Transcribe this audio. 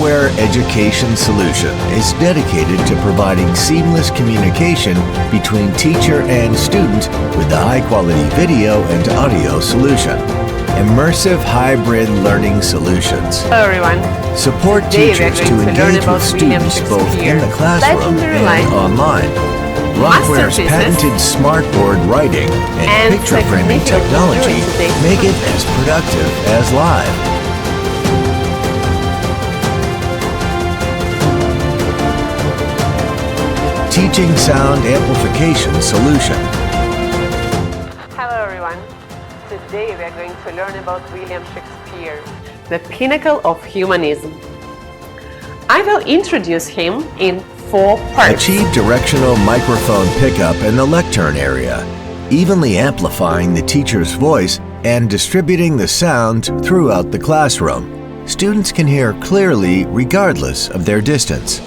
Rockware Education Solution is dedicated to providing seamless communication between teacher and student with the high-quality video and audio solution. Immersive Hybrid Learning Solutions. Hello everyone. Support Today teachers we are to going to learn engage with about students both in the classroom Legendary and Life. online. Rocware's Masterpieces. patented smartboard writing and picture framing technology make it as productive as live. Teaching Sound Amplification Solution. Hello everyone. Today we are going to learn about William Shakespeare, the pinnacle of humanism. I will introduce him in 4 parts. Achieve directional microphone pickup in the lectern area, evenly amplifying the teacher's voice and distributing the sound throughout the classroom. Students can hear clearly regardless of their distance.